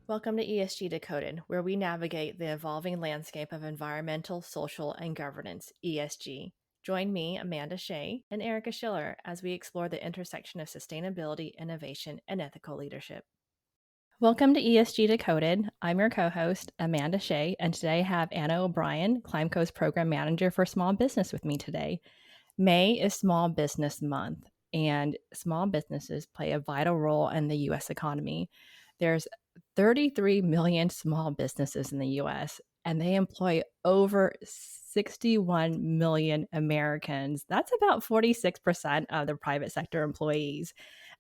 Welcome to ESG Decoded, where we navigate the evolving landscape of environmental, social, and governance, ESG. Join me, Amanda Hsieh, and Erica Schiller as we explore the intersection of sustainability, innovation, and ethical leadership. Welcome to ESG Decoded. I'm your co-host, Amanda Hsieh, and today I have Anna O'Brien, ClimeCo's Program Manager for Small Business with me today. May is Small Business Month, and small businesses play a vital role in the U.S. economy. There's 33 million small businesses in the U.S., and they employ over 61 million Americans. That's about 46% of the private sector employees.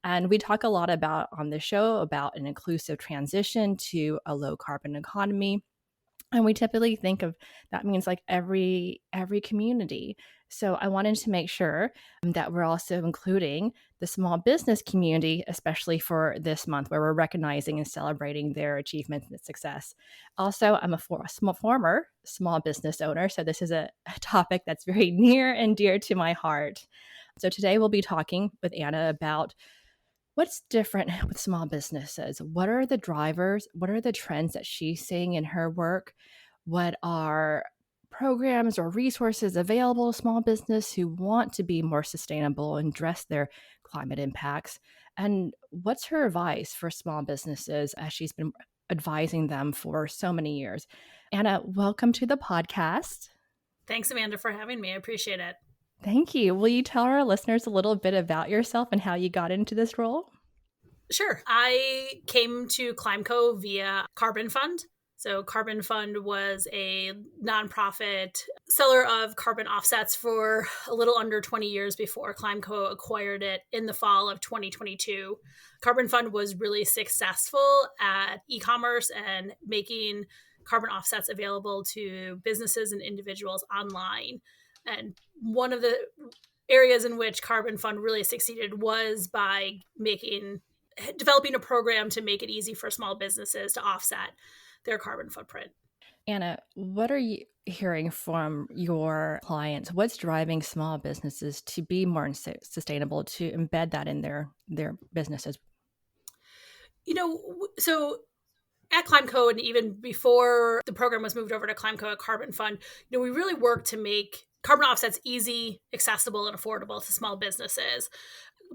And we talk a lot about on the show about an inclusive transition to a low carbon economy. And we typically think of that means like every community. So I wanted to make sure that we're also including the small business community, especially for this month where we're recognizing and celebrating their achievements and success. Also, I'm a former small business owner, so this is a topic that's very near and dear to my heart. So today we'll be talking with Anna about what's different with small businesses? What are the drivers? What are the trends that she's seeing in her work? What are programs or resources available to small business who want to be more sustainable and address their climate impacts? And what's her advice for small businesses as she's been advising them for so many years? Anna, welcome to the podcast. Thanks, Amanda, for having me. I appreciate it. Thank you. Will you tell our listeners a little bit about yourself and how you got into this role? Sure. I came to ClimeCo via Carbon Fund. So Carbon Fund was a nonprofit seller of carbon offsets for a little under 20 years before ClimeCo acquired it in the fall of 2022. Carbon Fund was really successful at e-commerce and making carbon offsets available to businesses and individuals online. And one of the areas in which Carbon Fund really succeeded was by developing a program to make it easy for small businesses to offset their carbon footprint. Anna, what are you hearing from your clients? What's driving small businesses to be more sustainable, to embed that in their businesses? So at ClimeCo, and even before the program was moved over to ClimeCo at Carbon Fund, we really worked to make carbon offsets easy, accessible, and affordable to small businesses.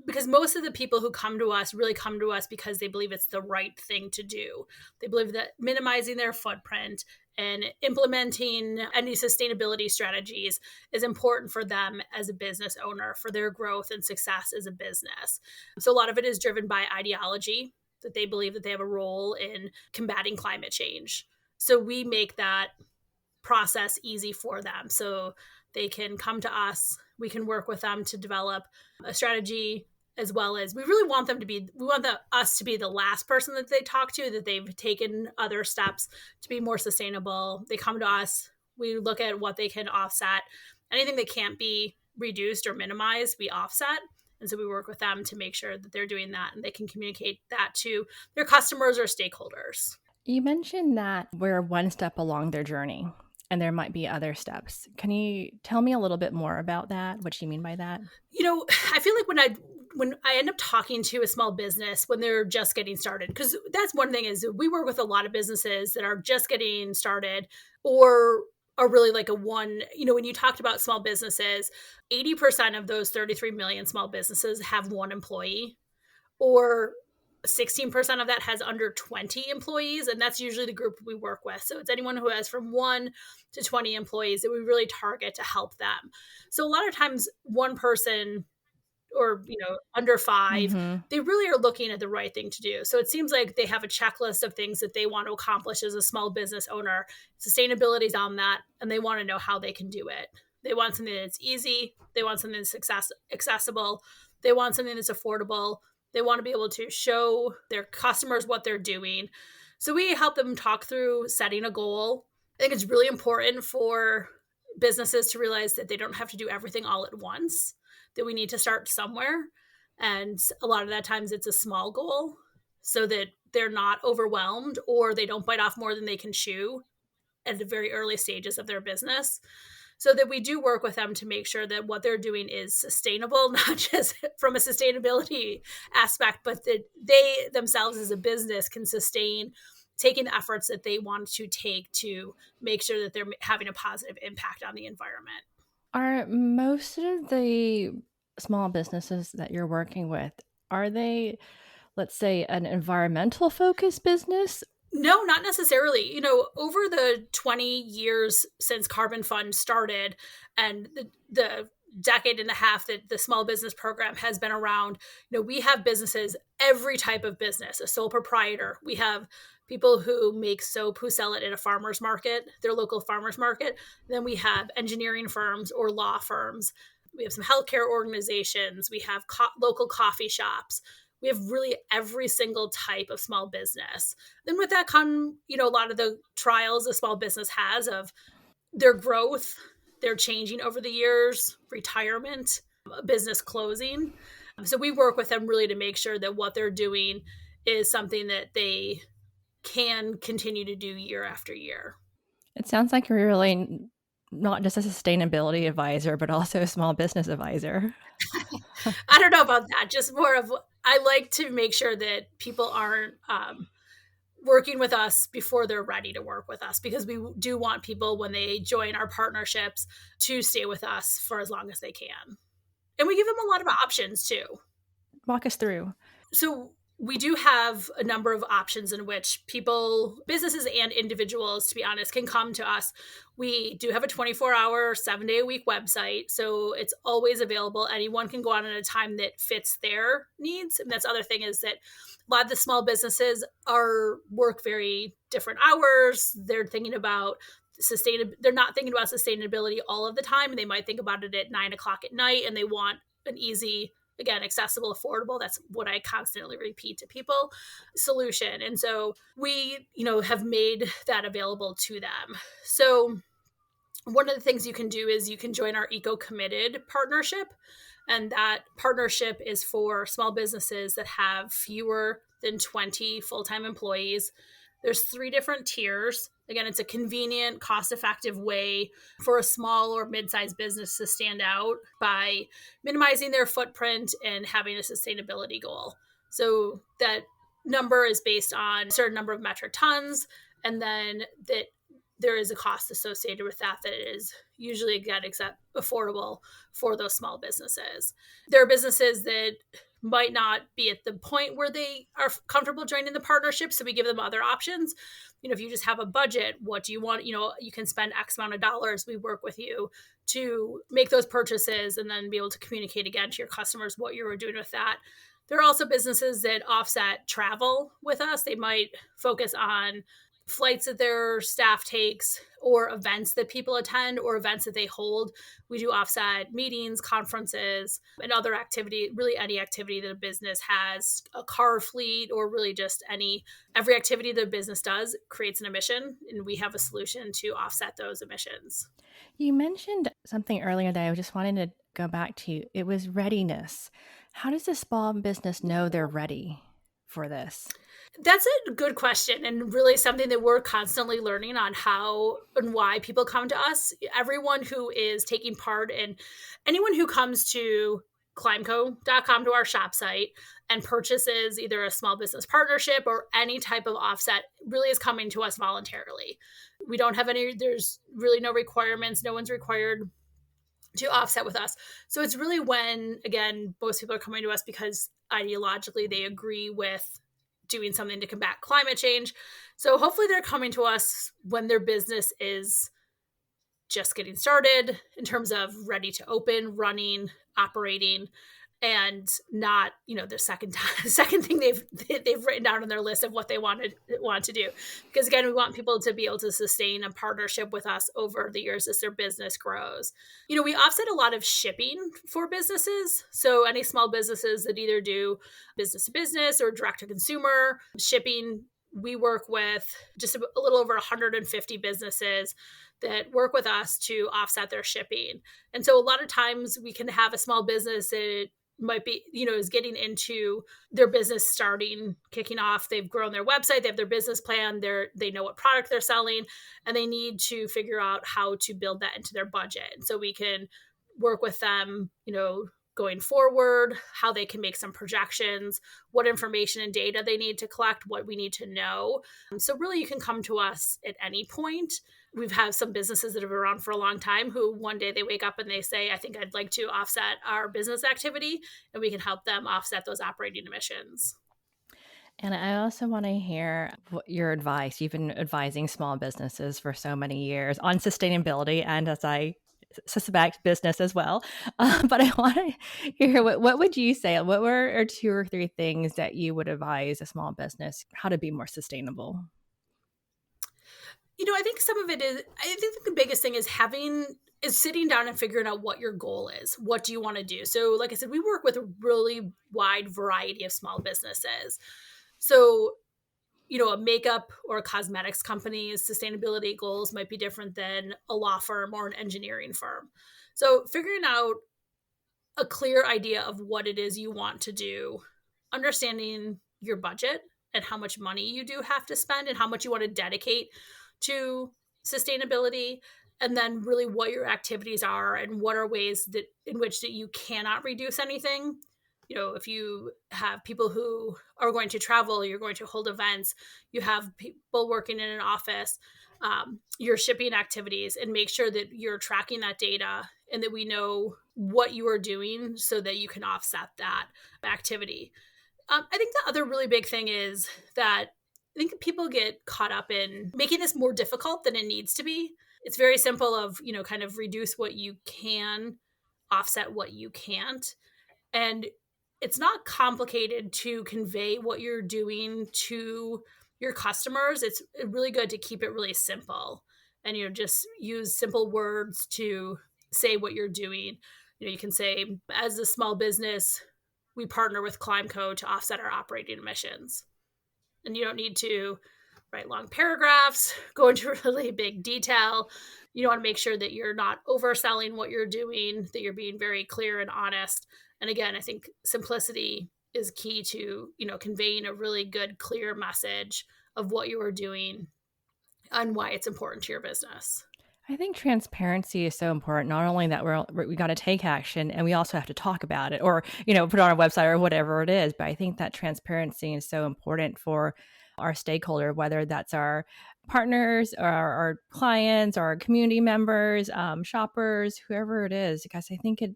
Because most of the people who come to us really come to us because they believe it's the right thing to do. They believe that minimizing their footprint and implementing any sustainability strategies is important for them as a business owner, for their growth and success as a business. So a lot of it is driven by ideology, that they believe that they have a role in combating climate change. So we make that process easy for them. So they can come to us, we can work with them to develop a strategy, as well as we want us to be the last person that they talk to, that they've taken other steps to be more sustainable. They come to us, we look at what they can offset. Anything that can't be reduced or minimized, we offset. And so we work with them to make sure that they're doing that and they can communicate that to their customers or stakeholders. You mentioned that we're one step along their journey and there might be other steps. Can you tell me a little bit more about that? What you mean by that? I feel like when I end up talking to a small business when they're just getting started, because that's one thing is we work with a lot of businesses that are just getting started or are really like when you talked about small businesses, 80% of those 33 million small businesses have one employee, or 16% of that has under 20 employees. And that's usually the group we work with. So it's anyone who has from 1 to 20 employees that we really target to help them. So a lot of times one person or under 5, they really are looking at the right thing to do. So it seems like they have a checklist of things that they want to accomplish as a small business owner. Sustainability is on that, and they want to know how they can do it. They want something that's easy. They want something that's accessible. They want something that's affordable. They want to be able to show their customers what they're doing. So we help them talk through setting a goal. I think it's really important for businesses to realize that they don't have to do everything all at once, that we need to start somewhere. And a lot of that times it's a small goal so that they're not overwhelmed or they don't bite off more than they can chew at the very early stages of their business. So that we do work with them to make sure that what they're doing is sustainable, not just from a sustainability aspect, but that they themselves as a business can sustain taking the efforts that they want to take to make sure that they're having a positive impact on the environment. Are most of the small businesses that you're working with, are they, let's say, an environmental focused business? No, not necessarily. Over the 20 years since Carbon Fund started and the decade and a half that the small business program has been around, we have businesses, every type of business, a sole proprietor. We have people who make soap who sell it at a farmer's market, their local farmer's market. Then we have engineering firms or law firms. We have some healthcare organizations. We have local coffee shops. We have really every single type of small business. Then with that come, a lot of the trials a small business has of their growth, their changing over the years, retirement, business closing. So we work with them really to make sure that what they're doing is something that they can continue to do year after year. It sounds like you're really not just a sustainability advisor, but also a small business advisor. I don't know about that. Just more of, I like to make sure that people aren't working with us before they're ready to work with us, because we do want people when they join our partnerships to stay with us for as long as they can. And we give them a lot of options too. Walk us through. So we do have a number of options in which people, businesses and individuals, to be honest, can come to us. We do have a 24-hour, 7-day-a-week website, so it's always available. Anyone can go on at a time that fits their needs. And that's the other thing is that a lot of the small businesses work very different hours. They're thinking about they're not thinking about sustainability all of the time, and they might think about it at 9:00 at night, and they want an easy, again, accessible, affordable, that's what I constantly repeat to people, solution. And so we, have made that available to them. So one of the things you can do is you can join our EcoCommitted partnership. And that partnership is for small businesses that have fewer than 20 full-time employees. There's 3 different tiers. Again, it's a convenient, cost-effective way for a small or mid-sized business to stand out by minimizing their footprint and having a sustainability goal. So that number is based on a certain number of metric tons, and then that there is a cost associated with that is usually, again, affordable for those small businesses. There are businesses that might not be at the point where they are comfortable joining the partnership, so we give them other options. If you just have a budget, what do you want? You can spend X amount of dollars. We work with you to make those purchases and then be able to communicate again to your customers what you were doing with that. There are also businesses that offset travel with us. They might focus on flights that their staff takes or events that people attend or events that they hold. We do offset meetings, conferences, and other activity, really any activity that a business has, a car fleet, or really just every activity that a business does creates an emission, and we have a solution to offset those emissions. You mentioned something earlier that I just wanted to go back to. It was readiness. How does a small business know they're ready for this? That's a good question, and really something that we're constantly learning on how and why people come to us. Everyone who is taking part, and anyone who comes to ClimeCo.com, to our shop site, and purchases either a small business partnership or any type of offset, really is coming to us voluntarily. We don't have there's really no requirements. No one's required to offset with us. So it's really when, again, most people are coming to us because ideologically they agree with doing something to combat climate change. So hopefully they're coming to us when their business is just getting started in terms of ready to open, running, operating, and not, the second thing they've written down on their list of what they want to do. Because again, we want people to be able to sustain a partnership with us over the years as their business grows. We offset a lot of shipping for businesses. So any small businesses that either do business to business or direct to consumer shipping, we work with just a little over 150 businesses that work with us to offset their shipping. And so a lot of times we can have a small business that might be, is getting into their business kicking off. They've grown their website, they have their business plan, they know what product they're selling, and they need to figure out how to build that into their budget. And so we can work with them, going forward, how they can make some projections, what information and data they need to collect, what we need to know. So really you can come to us at any point. We've had some businesses that have been around for a long time who one day they wake up and they say, I think I'd like to offset our business activity, and we can help them offset those operating emissions. And I also want to hear your advice. You've been advising small businesses for so many years on sustainability, and as I suspect, business as well. But I want to hear what would you say? What were or two or three things that you would advise a small business how to be more sustainable? I think some of it is, I think the biggest thing is sitting down and figuring out what your goal is. What do you want to do? So, like I said, we work with a really wide variety of small businesses. So, a makeup or a cosmetics company's sustainability goals might be different than a law firm or an engineering firm. So, figuring out a clear idea of what it is you want to do, understanding your budget and how much money you do have to spend and how much you want to dedicate to sustainability, and then really what your activities are and what are ways that in which that you cannot reduce anything. If you have people who are going to travel, you're going to hold events, you have people working in an office, your shipping activities, and make sure that you're tracking that data and that we know what you are doing so that you can offset that activity. I think the other really big thing is that I think people get caught up in making this more difficult than it needs to be. It's very simple of, kind of reduce what you can, offset what you can't. And it's not complicated to convey what you're doing to your customers. It's really good to keep it really simple and, just use simple words to say what you're doing. You can say, as a small business, we partner with ClimeCo to offset our operating emissions. And you don't need to write long paragraphs, go into really big detail. You want to make sure that you're not overselling what you're doing, that you're being very clear and honest. And again, I think simplicity is key to, conveying a really good, clear message of what you are doing and why it's important to your business. I think transparency is so important. Not only that we got to take action, and we also have to talk about it, or put it on our website or whatever it is. But I think that transparency is so important for our stakeholder, whether that's our partners, or our clients, or our community members, shoppers, whoever it is. Because I think it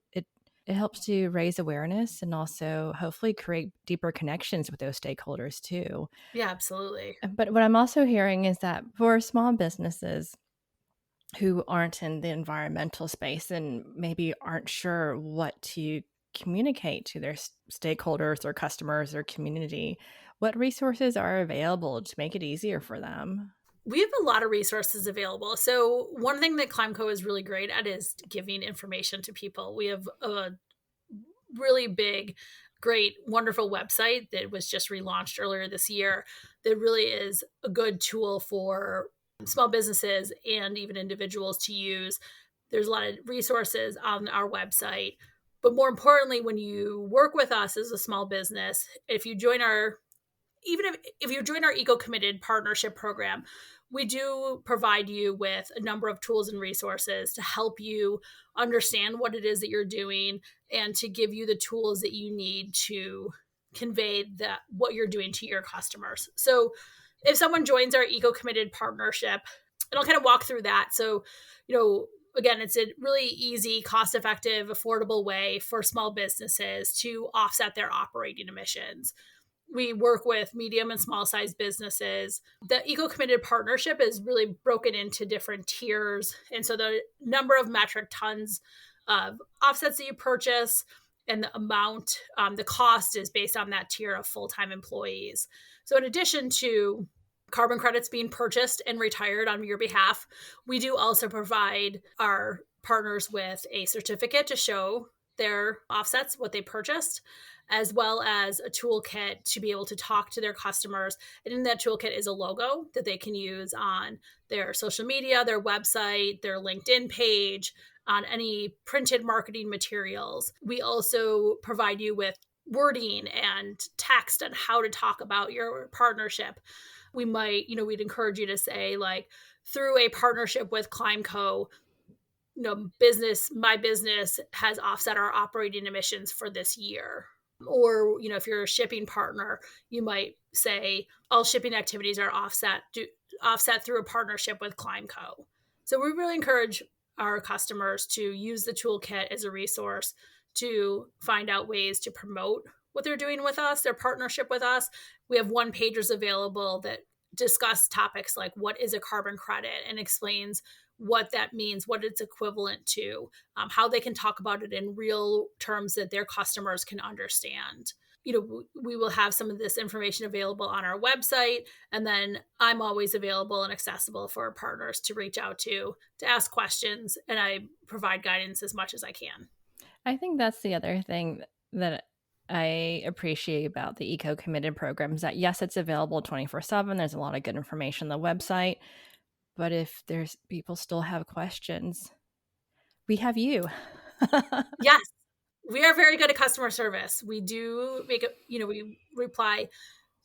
helps to raise awareness and also hopefully create deeper connections with those stakeholders too. Yeah, absolutely. But what I'm also hearing is that for small businesses who aren't in the environmental space and maybe aren't sure what to communicate to their stakeholders or customers or community, what resources are available to make it easier for them? We have a lot of resources available. So one thing that ClimeCo is really great at is giving information to people. We have a really big, great, wonderful website that was just relaunched earlier this year that really is a good tool for small businesses and even individuals to use. There's a lot of resources on our website. But more importantly, when you work with us as a small business, if you join our if you join our EcoCommitted partnership program, we do provide you with a number of tools and resources to help you understand what it is that you're doing and to give you the tools that you need to convey what you're doing to your customers. So if someone joins our EcoCommitted partnership, and I'll kind of walk through that. So, again, it's a really easy, cost-effective, affordable way for small businesses to offset their operating emissions. We work with medium and small size businesses. The EcoCommitted partnership is really broken into different tiers. And so the number of metric tons of offsets that you purchase and the amount, the cost is based on that tier of full-time employees. So in addition to carbon credits being purchased and retired on your behalf, we do also provide our partners with a certificate to show their offsets, what they purchased, as well as a toolkit to be able to talk to their customers. And in that toolkit is a logo that they can use on their social media, their website, their LinkedIn page, on any printed marketing materials. We also provide you with wording and text on how to talk about your partnership. We might, we'd encourage you to say, like, through a partnership with ClimeCo, my business has offset our operating emissions for this year. Or, if you're a shipping partner, you might say all shipping activities are offset through a partnership with ClimeCo. So we really encourage our customers to use the toolkit as a resource to find out ways to promote what they're doing with us, their partnership with us. We have one-pagers available that discuss topics like what is a carbon credit and explains what that means, what it's equivalent to, how they can talk about it in real terms that their customers can understand. We will have some of this information available on our website, and then I'm always available and accessible for our partners to reach out to ask questions, and I provide guidance as much as I can. I think that's the other thing that I appreciate about the EcoCommitted program is that, yes, it's available 24/7. There's a lot of good information on the website. But if there's people still have questions, we have you. Yes, we are very good at customer service. We do we reply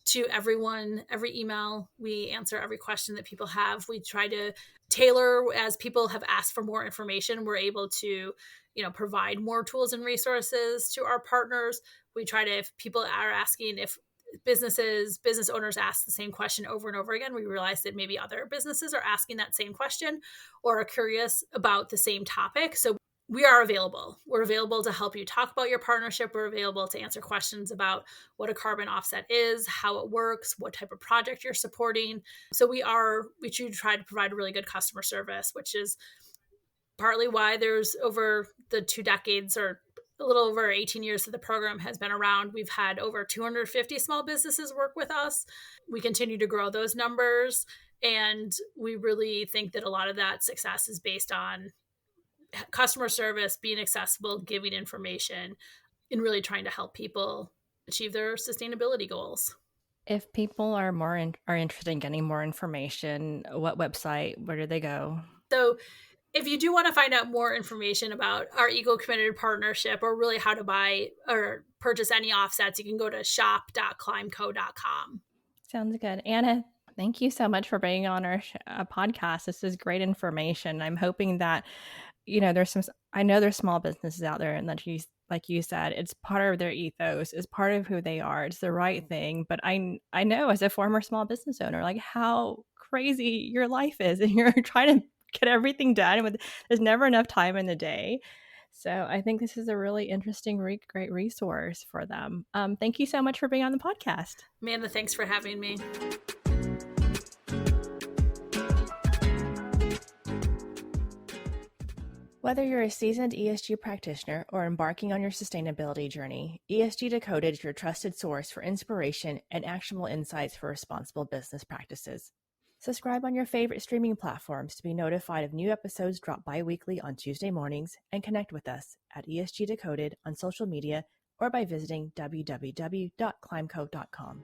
to everyone, every email. We answer every question that people have. We try to tailor as people have asked for more information. We're able to, provide more tools and resources to our partners. We try to, if people are asking, if business owners ask the same question over and over again, we realize that maybe other businesses are asking that same question or are curious about the same topic. So we are available. We're available to help you talk about your partnership. We're available to answer questions about what a carbon offset is, how it works, what type of project you're supporting. So we try to provide a really good customer service, which is partly why there's over the 2 decades or a little over 18 years that the program has been around. We've had over 250 small businesses work with us. We continue to grow those numbers. And we really think that a lot of that success is based on customer service, being accessible, giving information, and really trying to help people achieve their sustainability goals. If people are interested in getting more information, what website, where do they go? So if you do want to find out more information about our EcoCommitted partnership or really how to buy or purchase any offsets, you can go to shop.climeco.com. Sounds good. Anna, thank you so much for being on our podcast. This is great information. I'm hoping that, I know there's small businesses out there and that like you said, it's part of their ethos, it's part of who they are. It's the right thing. But I know as a former small business owner, like how crazy your life is and you're trying to get everything done there's never enough time in the day. So I think this is a really interesting, great resource for them. Thank you so much for being on the podcast. Amanda, thanks for having me. Whether you're a seasoned ESG practitioner or embarking on your sustainability journey, ESG Decoded is your trusted source for inspiration and actionable insights for responsible business practices. Subscribe on your favorite streaming platforms to be notified of new episodes drop bi-weekly on Tuesday mornings, and connect with us at ESG Decoded on social media or by visiting www.climeco.com.